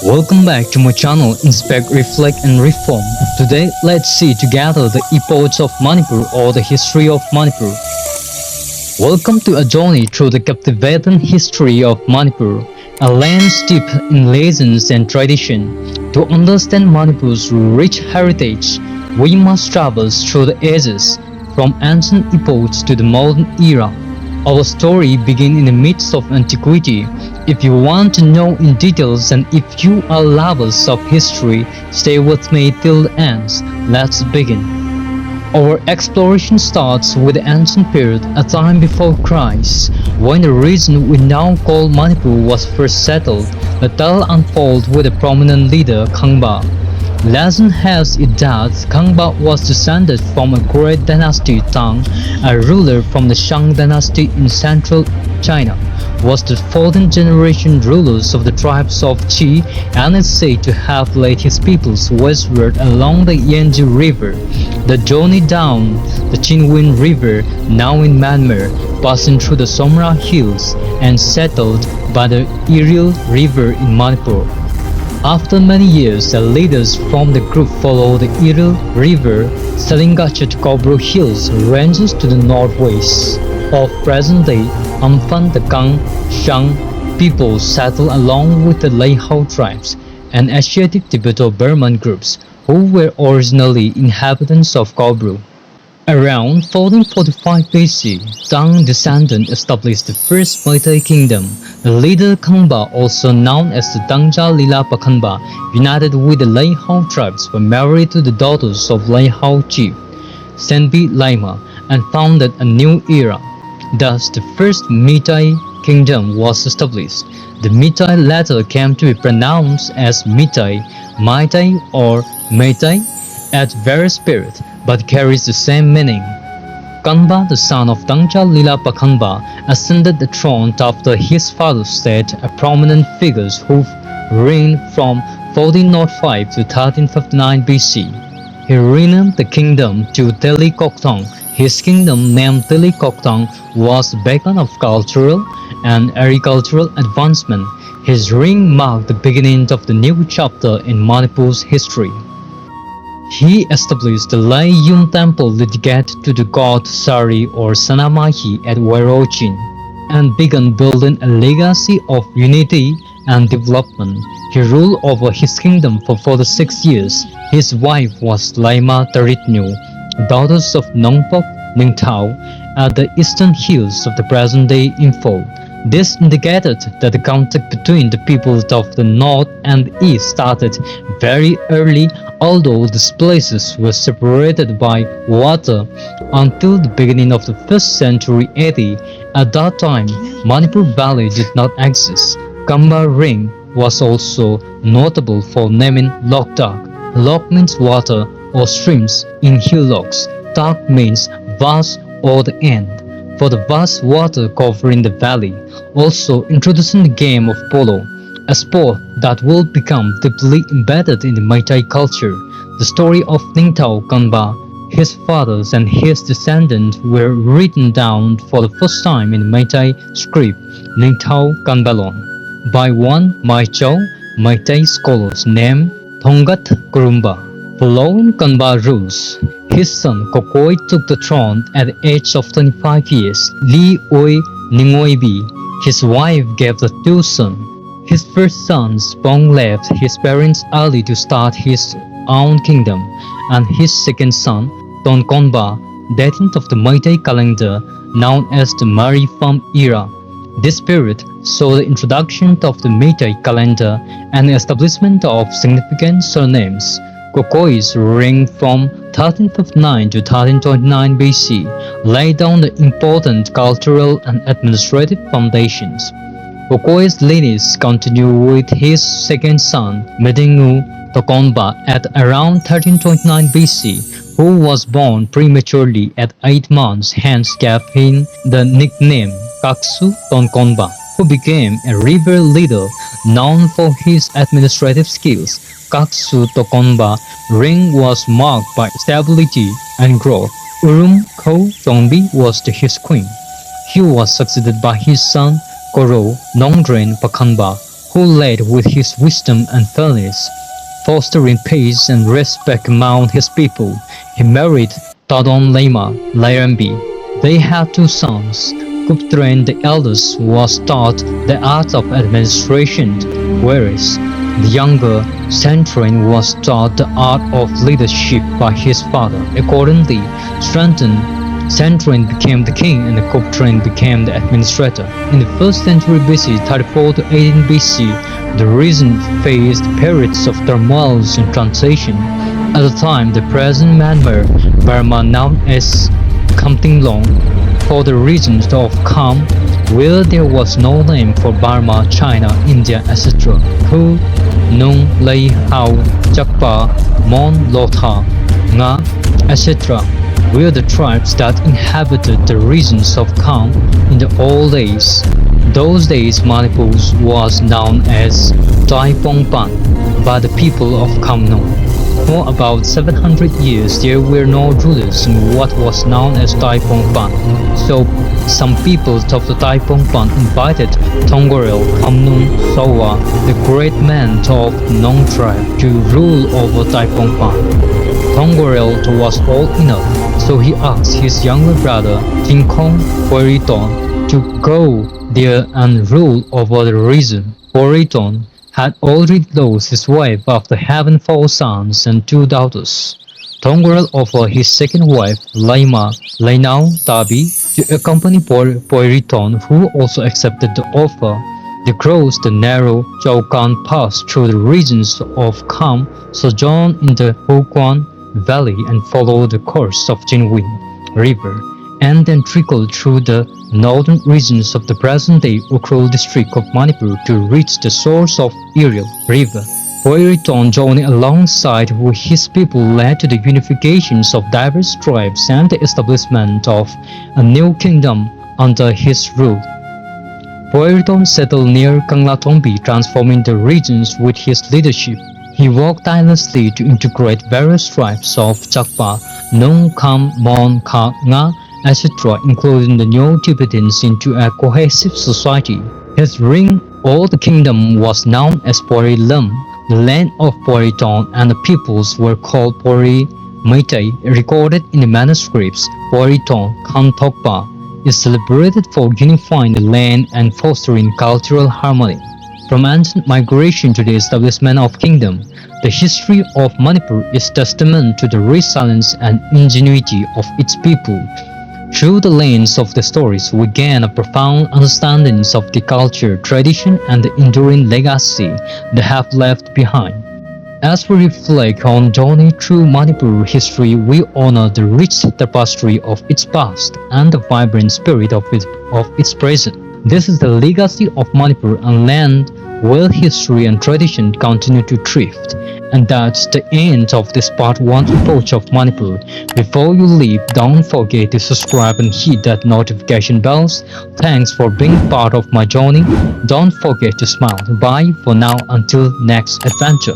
Welcome back to my channel Inspect, Reflect and Reform. Today let's see together the epochs of Manipur or the history of Manipur. Welcome to a journey through the captivating history of Manipur, a land steeped in legends and tradition. To understand Manipur's rich heritage, we must traverse through the ages, from ancient epochs to the modern era. Our story begins in the midst of antiquity. If you want to know in details and if you are lovers of history, stay with me till the end. Let's begin. Our exploration starts with the ancient period, a time before Christ, when the region we now call Manipur was first settled. The tale unfolds with a prominent leader, Kangba. Legend has it that Kangba was descended from a great dynasty Tang, a ruler from the Shang dynasty in central China, was the 14th generation rulers of the tribes of Qi and is said to have led his peoples westward along the Yangtze River. The journey down the Qinwen River, now in Myanmar, passing through the Somra Hills and settled by the Iril River in Manipur. After many years, the leaders from the group followed the Iril River, Salingacha to Kobro Hills ranges to the northwest of present-day Amphan. The Gang Shang people settled along with the Leihao tribes and Asiatic Tibeto-Burman groups who were originally inhabitants of Kobro. Around 1445 BC, Tang descendants established the first Meitei kingdom. The leader Kangba, also known as the Tangja Lila Pakhanba, united with the Leihao tribes, were married to the daughters of Leihao chief Senbi Laima and founded a new era. Thus, the first Meitei kingdom was established. The Meitei later came to be pronounced as Meitei, Meitei or Meitei at various periods, but carries the same meaning. Kanba, the son of Tangja Lila Pakhanba, ascended the throne after his father's death, a prominent figure who reigned from 1405 to 1359 BC. He renamed the kingdom to Teli Koktong. His kingdom, named Teli Koktong, was a beacon of cultural and agricultural advancement. His reign marked the beginning of the new chapter in Manipur's history. He established the Lai Yun temple dedicated to the god Sari or Sanamahi at Wairochin and began building a legacy of unity and development. He ruled over his kingdom for 46 years. His wife was Laima Taritnu, daughters of Nongpok Ningtao at the eastern hills of the present-day Imphal. This indicated that the contact between the peoples of the north and the east started very early, although these places were separated by water until the beginning of the 1st century AD. At that time, Manipur Valley did not exist. Kamba Ring was also notable for naming Loktak. Lok means water or streams in hillocks. Tak means vast or the end, for the vast water covering the valley, also introducing the game of polo, a sport that will become deeply embedded in the Meitei culture. The story of Ningtao Kanba, his fathers and his descendants were written down for the first time in Meitei script, Ningtao Kanbalon, by one Maichao Meitei scholars named Thongat Kurumba. Following Kanba rules, his son Kokoi took the throne at the age of 25 years. Li Oi Ningoibi, his wife, gave the two sons. His first son Spong left his parents early to start his own kingdom, and his second son Tonkonba, dating of the Meitei calendar, known as the Marifam era. This period saw the introduction of the Meitei calendar and the establishment of significant surnames. Kokoi's reign from 1359 to 1329 BC laid down the important cultural and administrative foundations. Kokoi's lineage continued with his second son, Medingu Tokonba, at around 1329 BC, who was born prematurely at 8 months, hence gave him the nickname Kaksu Tonkonba, who became a river leader known for his administrative skills. Kaksu Tokonba reign was marked by stability and growth. Urum Ko Tongbi was his queen. He was succeeded by his son Koro Nongdren Pakhanba, who led with his wisdom and fairness, fostering peace and respect among his people. He married Tadon Lama Lairambi. They had two sons. Guptrain the eldest was taught the art of administration, whereas the younger Santrain was taught the art of leadership by his father. Accordingly, strengthened Santrain became the king and Guptrain became the administrator. In the 1st century BC, 34 to 18 BC, the region faced periods of turmoil and transition. At the time, the present Myanmar, Burma known as Kamtinglong, for the regions of Kham, where there was no name for Burma, China, India, etc. Hu, Nung, Lei, Hau, Chakpa, Mon, Lotha, Nga, etc. were the tribes that inhabited the regions of Kham in the old days. Those days Manipur was known as Tai Pongpan by the people of Khamnong. For about 700 years there were no rulers in what was known as Tai Pongpan. So some people of the Tai Pongpan invited Thongorel Khamnung Sowa, the great man of Nong tribe, to rule over Tai Pongpan. Thongorel was old enough, so he asked his younger brother Tinkong Poiriton to go there and rule over the region. Poiriton had already lost his wife after having 4 sons and 2 daughters. Thongorel offered his second wife, Laima Lainau Tabi, to accompany Poiriton, who also accepted the offer. They crossed the narrow Chaukan Pass through the regions of Kham, sojourned in the Huquan Valley and followed the course of Jinwin River, and then trickled through the northern regions of the present-day Ukhrul district of Manipur to reach the source of Iriel River. Poiriton journey alongside with his people led to the unifications of diverse tribes and the establishment of a new kingdom under his rule. Poiriton settled near Kanglatombi, transforming the regions with his leadership. He worked tirelessly to integrate various tribes of Chakpa, Nung, Kham, Mon, Kha, Nga, etc., including the Neo-Tibetans, into a cohesive society. His reign all the kingdom was known as Pori Lam. The land of Poiriton and the peoples were called Pori Meiteis. Recorded in the manuscripts, Poiriton Kantokpa is celebrated for unifying the land and fostering cultural harmony. From ancient migration to the establishment of kingdom, the history of Manipur is testament to the resilience and ingenuity of its people. Through the lens of the stories, we gain a profound understanding of the culture, tradition, and the enduring legacy they have left behind. As we reflect on journey through Manipur history, we honor the rich tapestry of its past and the vibrant spirit of its present. This is the legacy of Manipur, a land where history and tradition continue to thrive. And that's the end of this part 1 Epoch of Manipur. Before you leave, don't forget to subscribe and hit that notification bells. Thanks for being part of my journey. Don't forget to smile. Bye for now until next adventure.